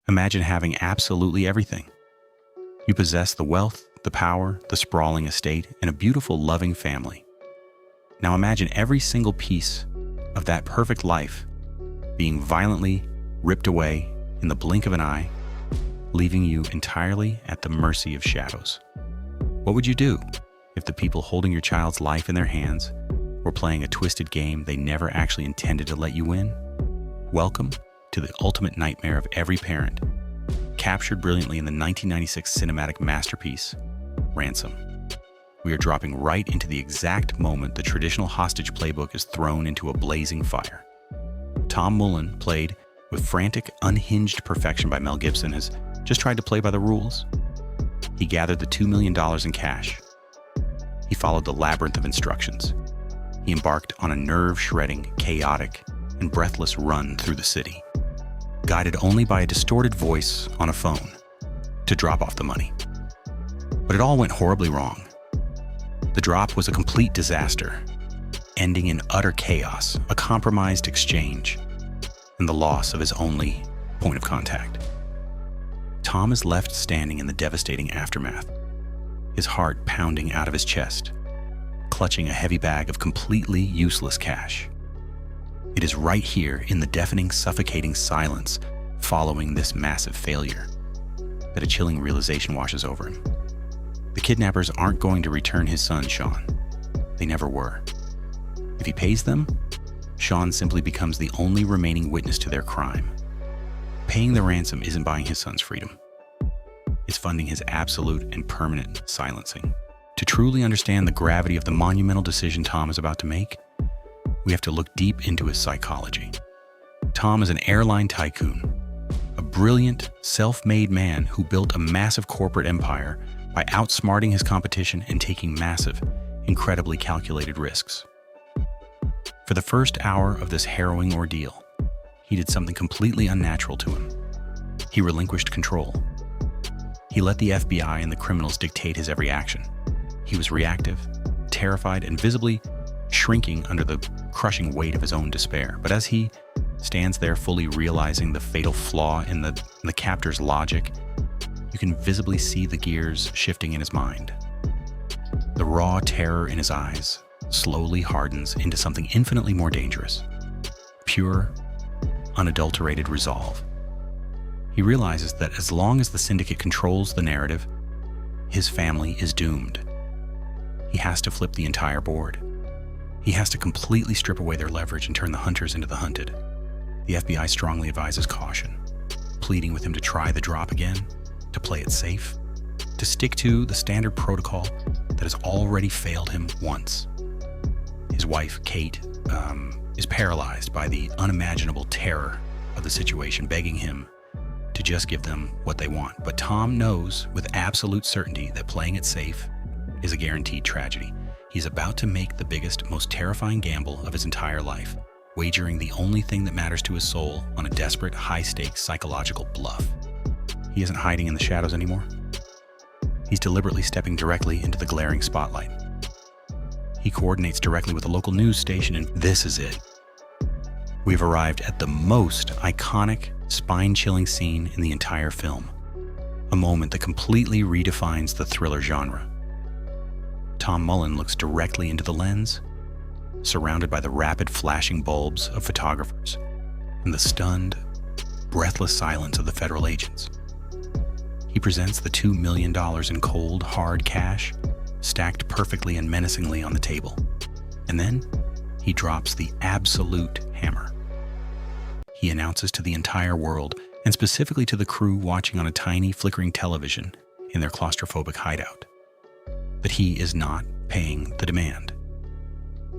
Imagine having absolutely everything. You possess the wealth, the power, the sprawling estate, and a beautiful, loving family. Now imagine every single piece of that perfect life being violently ripped away in the blink of an eye, leaving you entirely at the mercy of shadows. What would you do if the people holding your child's life in their hands were playing a twisted game they never actually intended to let you win? Welcome to the ultimate nightmare of every parent, captured brilliantly in the 1996 cinematic masterpiece, Ransom. We are dropping right into the exact moment the traditional hostage playbook is thrown into a blazing fire. Tom Mullen, played with frantic, unhinged perfection by Mel Gibson, has just tried to play by the rules. He gathered the $2 million in cash. He followed the labyrinth of instructions. He embarked on a nerve-shredding, chaotic, and breathless run through the city, guided only by a distorted voice on a phone to drop off the money. But it all went horribly wrong. The drop was a complete disaster, ending in utter chaos, a compromised exchange, and the loss of his only point of contact. Tom is left standing in the devastating aftermath, his heart pounding out of his chest, clutching a heavy bag of completely useless cash. It is right here in the deafening, suffocating silence following this massive failure that a chilling realization washes over him. The kidnappers aren't going to return his son, Sean. They never were. If he pays them, Sean simply becomes the only remaining witness to their crime. Paying the ransom isn't buying his son's freedom. It's funding his absolute and permanent silencing. To truly understand the gravity of the monumental decision Tom is about to make, we have to look deep into his psychology. Tom is an airline tycoon, a brilliant, self-made man who built a massive corporate empire by outsmarting his competition and taking massive, incredibly calculated risks. For the first hour of this harrowing ordeal, he did something completely unnatural to him. He relinquished control. He let the FBI and the criminals dictate his every action. He was reactive, terrified, and visibly shrinking under the crushing weight of his own despair. But as he stands there fully realizing the fatal flaw in the captor's logic, you can visibly see the gears shifting in his mind. The raw terror in his eyes slowly hardens into something infinitely more dangerous. Pure, unadulterated resolve. He realizes that as long as the syndicate controls the narrative, his family is doomed. He has to flip the entire board. He has to completely strip away their leverage and turn the hunters into the hunted. The FBI strongly advises caution, pleading with him to try the drop again, to play it safe, to stick to the standard protocol that has already failed him once. His wife, Kate, is paralyzed by the unimaginable terror of the situation, begging him to just give them what they want. But Tom knows with absolute certainty that playing it safe is a guaranteed tragedy. He's about to make the biggest, most terrifying gamble of his entire life, wagering the only thing that matters to his soul on a desperate, high-stakes psychological bluff. He isn't hiding in the shadows anymore. He's deliberately stepping directly into the glaring spotlight. He coordinates directly with a local news station, and this is it. We've arrived at the most iconic, spine-chilling scene in the entire film. A moment that completely redefines the thriller genre. Tom Mullen looks directly into the lens, surrounded by the rapid flashing bulbs of photographers and the stunned, breathless silence of the federal agents. He presents the $2 million in cold, hard cash, stacked perfectly and menacingly on the table. And then he drops the absolute hammer. He announces to the entire world, and specifically to the crew watching on a tiny, flickering television in their claustrophobic hideout, that he is not paying the demand.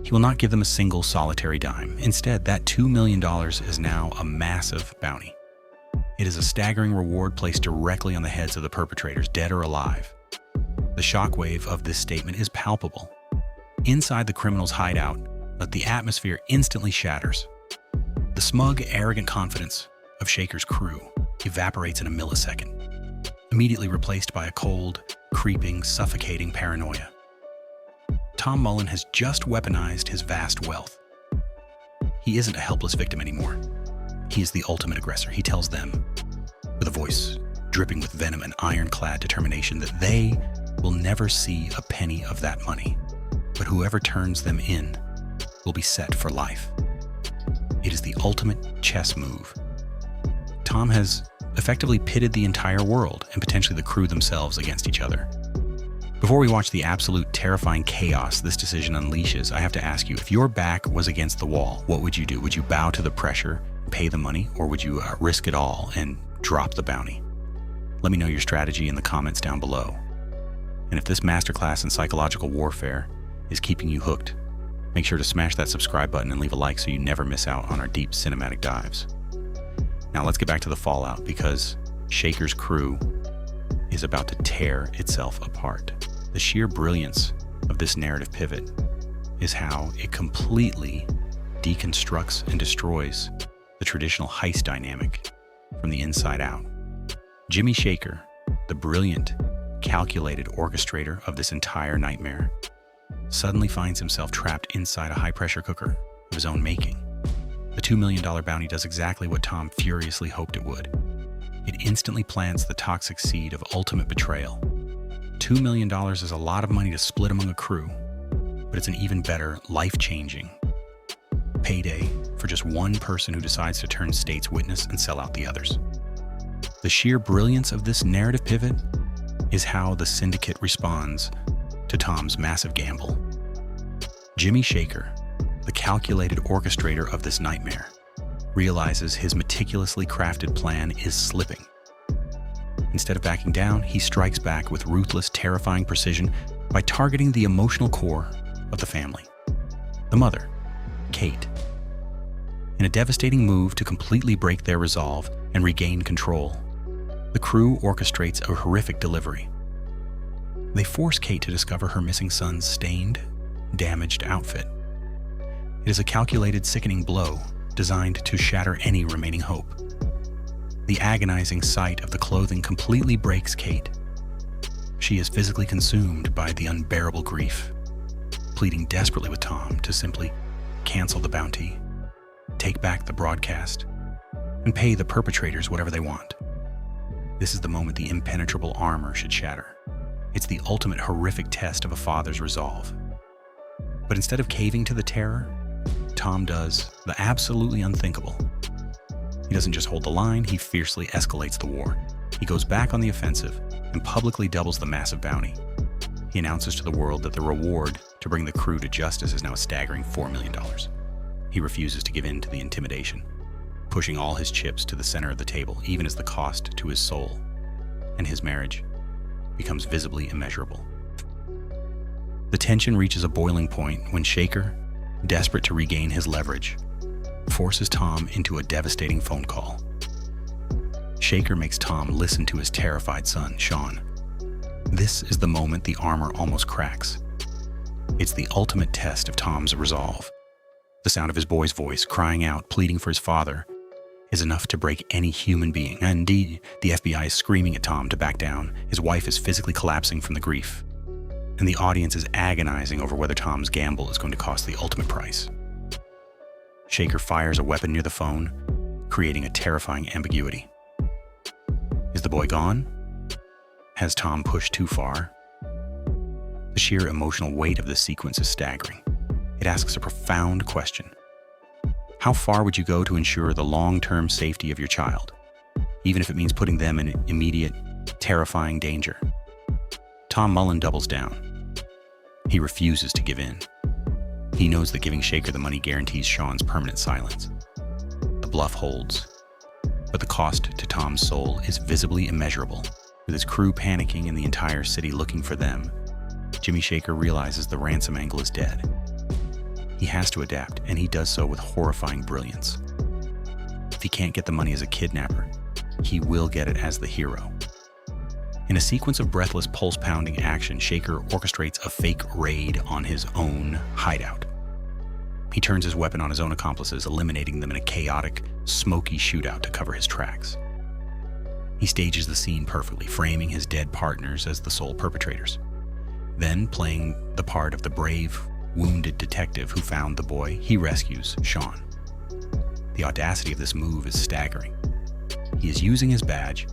He will not give them a single solitary dime. Instead, that $2 million is now a massive bounty. It is a staggering reward placed directly on the heads of the perpetrators, dead or alive. The shockwave of this statement is palpable. Inside the criminal's hideout, but the atmosphere instantly shatters. The smug, arrogant confidence of Shaker's crew evaporates in a millisecond, immediately replaced by a cold, creeping, suffocating paranoia. Tom Mullen has just weaponized his vast wealth. He isn't a helpless victim anymore. He is the ultimate aggressor. He tells them, with with a voice dripping with venom and ironclad determination that they will never see a penny of that money, but whoever turns them in will be set for life. It is the ultimate chess move. Tom has effectively pitted the entire world and potentially the crew themselves against each other. Before we watch the absolute terrifying chaos this decision unleashes, I have to ask you, if your back was against the wall, what would you do? Would you bow to the pressure, pay the money, or would you risk it all and drop the bounty? Let me know your strategy in the comments down below. And if this masterclass in psychological warfare is keeping you hooked, make sure to smash that subscribe button and leave a like so you never miss out on our deep cinematic dives. Now let's get back to the fallout, because Shaker's crew is about to tear itself apart. The sheer brilliance of this narrative pivot is how it completely deconstructs and destroys the traditional heist dynamic from the inside out. Jimmy Shaker, the brilliant, calculated orchestrator of this entire nightmare, suddenly finds himself trapped inside a high-pressure cooker of his own making. The $2 million bounty does exactly what Tom furiously hoped it would. It instantly plants the toxic seed of ultimate betrayal. $2 million is a lot of money to split among a crew, but it's an even better, life-changing payday for just one person who decides to turn state's witness and sell out the others. The sheer brilliance of this narrative pivot is how the syndicate responds to Tom's massive gamble. Jimmy Shaker, the calculated orchestrator of this nightmare, realizes his meticulously crafted plan is slipping. Instead of backing down, he strikes back with ruthless, terrifying precision by targeting the emotional core of the family. The mother, Kate. In a devastating move to completely break their resolve and regain control, the crew orchestrates a horrific delivery. They force Kate to discover her missing son's stained, damaged outfit. It is a calculated, sickening blow designed to shatter any remaining hope. The agonizing sight of the clothing completely breaks Kate. She is physically consumed by the unbearable grief, pleading desperately with Tom to simply cancel the bounty, take back the broadcast, and pay the perpetrators whatever they want. This is the moment the impenetrable armor should shatter. It's the ultimate horrific test of a father's resolve. But instead of caving to the terror, Tom does the absolutely unthinkable. He doesn't just hold the line, he fiercely escalates the war. He goes back on the offensive and publicly doubles the massive bounty. He announces to the world that the reward to bring the crew to justice is now a staggering $4 million. He refuses to give in to the intimidation, pushing all his chips to the center of the table, even as the cost to his soul and his marriage becomes visibly immeasurable. The tension reaches a boiling point when Shaker, desperate to regain his leverage, forces Tom into a devastating phone call. Shaker makes Tom listen to his terrified son, Sean. This is the moment the armor almost cracks. It's the ultimate test of Tom's resolve. The sound of his boy's voice, crying out, pleading for his father, is enough to break any human being. And indeed, the FBI is screaming at Tom to back down. His wife is physically collapsing from the grief, and the audience is agonizing over whether Tom's gamble is going to cost the ultimate price. Shaker fires a weapon near the phone, creating a terrifying ambiguity. Is the boy gone? Has Tom pushed too far? The sheer emotional weight of this sequence is staggering. It asks a profound question. How far would you go to ensure the long-term safety of your child, even if it means putting them in immediate, terrifying danger? Tom Mullen doubles down. He refuses to give in. He knows that giving Shaker the money guarantees Sean's permanent silence. The bluff holds, but the cost to Tom's soul is visibly immeasurable. With his crew panicking and the entire city looking for them, Jimmy Shaker realizes the ransom angle is dead. He has to adapt, and he does so with horrifying brilliance. If he can't get the money as a kidnapper, he will get it as the hero. In a sequence of breathless, pulse-pounding action, Shaker orchestrates a fake raid on his own hideout. He turns his weapon on his own accomplices, eliminating them in a chaotic, smoky shootout to cover his tracks. He stages the scene perfectly, framing his dead partners as the sole perpetrators. Then, playing the part of the brave, wounded detective who found the boy, he rescues Sean. The audacity of this move is staggering. He is using his badge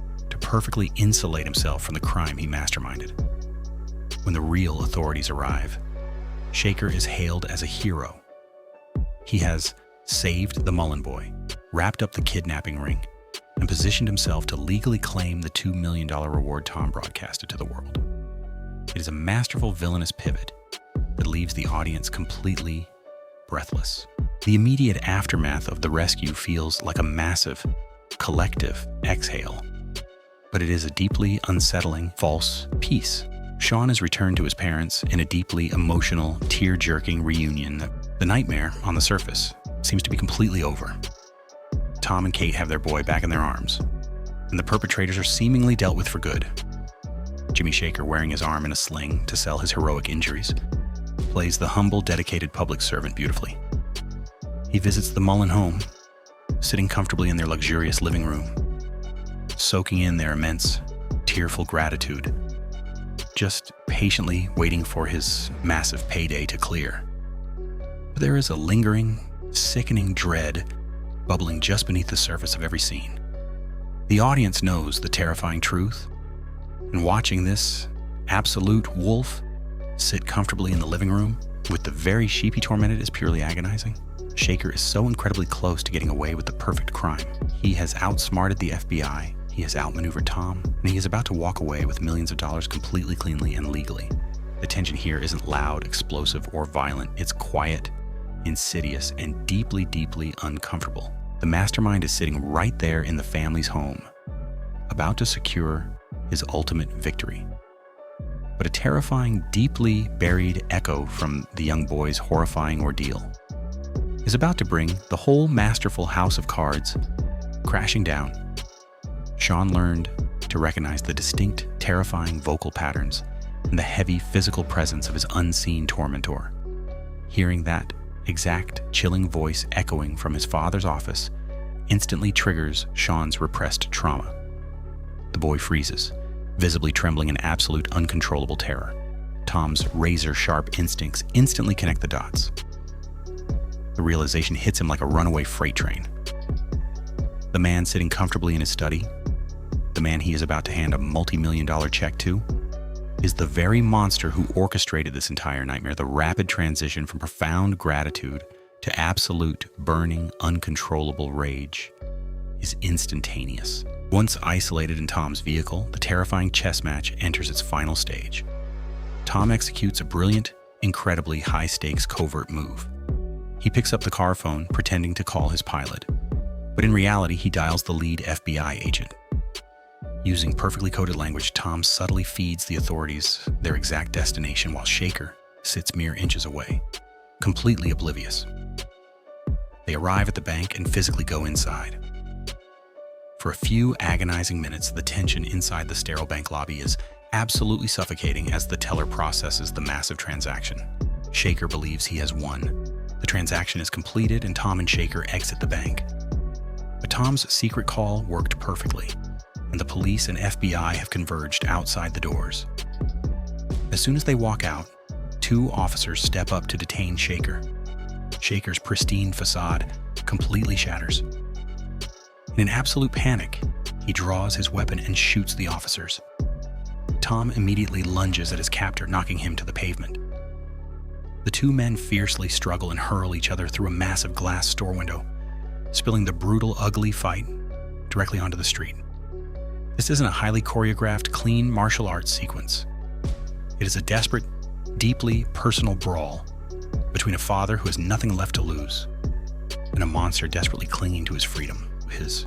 perfectly insulate himself from the crime he masterminded. When the real authorities arrive, Shaker is hailed as a hero. He has saved the Mullen boy, wrapped up the kidnapping ring, and positioned himself to legally claim the $2 million reward Tom broadcasted to the world. It is a masterful villainous pivot that leaves the audience completely breathless. The immediate aftermath of the rescue feels like a massive, collective exhale, but it is a deeply unsettling, false peace. Sean is returned to his parents in a deeply emotional, tear-jerking reunion. The nightmare, on the surface, seems to be completely over. Tom and Kate have their boy back in their arms, and the perpetrators are seemingly dealt with for good. Jimmy Shaker, wearing his arm in a sling to sell his heroic injuries, plays the humble, dedicated public servant beautifully. He visits the Mullen home, sitting comfortably in their luxurious living room, soaking in their immense, tearful gratitude, just patiently waiting for his massive payday to clear. But there is a lingering, sickening dread bubbling just beneath the surface of every scene. The audience knows the terrifying truth, and watching this absolute wolf sit comfortably in the living room with the very sheep he tormented is purely agonizing. Shaker is so incredibly close to getting away with the perfect crime. He has outsmarted the FBI, he has outmaneuvered Tom, and he is about to walk away with millions of dollars completely cleanly and legally. The tension here isn't loud, explosive, or violent. It's quiet, insidious, and deeply, deeply uncomfortable. The mastermind is sitting right there in the family's home, about to secure his ultimate victory. But a terrifying, deeply buried echo from the young boy's horrifying ordeal is about to bring the whole masterful house of cards crashing down. Sean learned to recognize the distinct, terrifying vocal patterns and the heavy physical presence of his unseen tormentor. Hearing that exact, chilling voice echoing from his father's office instantly triggers Sean's repressed trauma. The boy freezes, visibly trembling in absolute uncontrollable terror. Tom's razor-sharp instincts instantly connect the dots. The realization hits him like a runaway freight train. The man sitting comfortably in his study, the man he is about to hand a multi-million-dollar check to, is the very monster who orchestrated this entire nightmare. The rapid transition from profound gratitude to absolute, burning, uncontrollable rage is instantaneous. Once isolated in Tom's vehicle, the terrifying chess match enters its final stage. Tom executes a brilliant, incredibly high-stakes covert move. He picks up the car phone, pretending to call his pilot, but in reality, he dials the lead FBI agent. Using perfectly coded language, Tom subtly feeds the authorities their exact destination while Shaker sits mere inches away, completely oblivious. They arrive at the bank and physically go inside. For a few agonizing minutes, the tension inside the sterile bank lobby is absolutely suffocating as the teller processes the massive transaction. Shaker believes he has won. The transaction is completed and Tom and Shaker exit the bank. But Tom's secret call worked perfectly, and the police and FBI have converged outside the doors. As soon as they walk out, two officers step up to detain Shaker. Shaker's pristine facade completely shatters. In an absolute panic, he draws his weapon and shoots the officers. Tom immediately lunges at his captor, knocking him to the pavement. The two men fiercely struggle and hurl each other through a massive glass store window, spilling the brutal, ugly fight directly onto the street. This isn't a highly choreographed, clean martial arts sequence. It is a desperate, deeply personal brawl between a father who has nothing left to lose and a monster desperately clinging to his freedom, his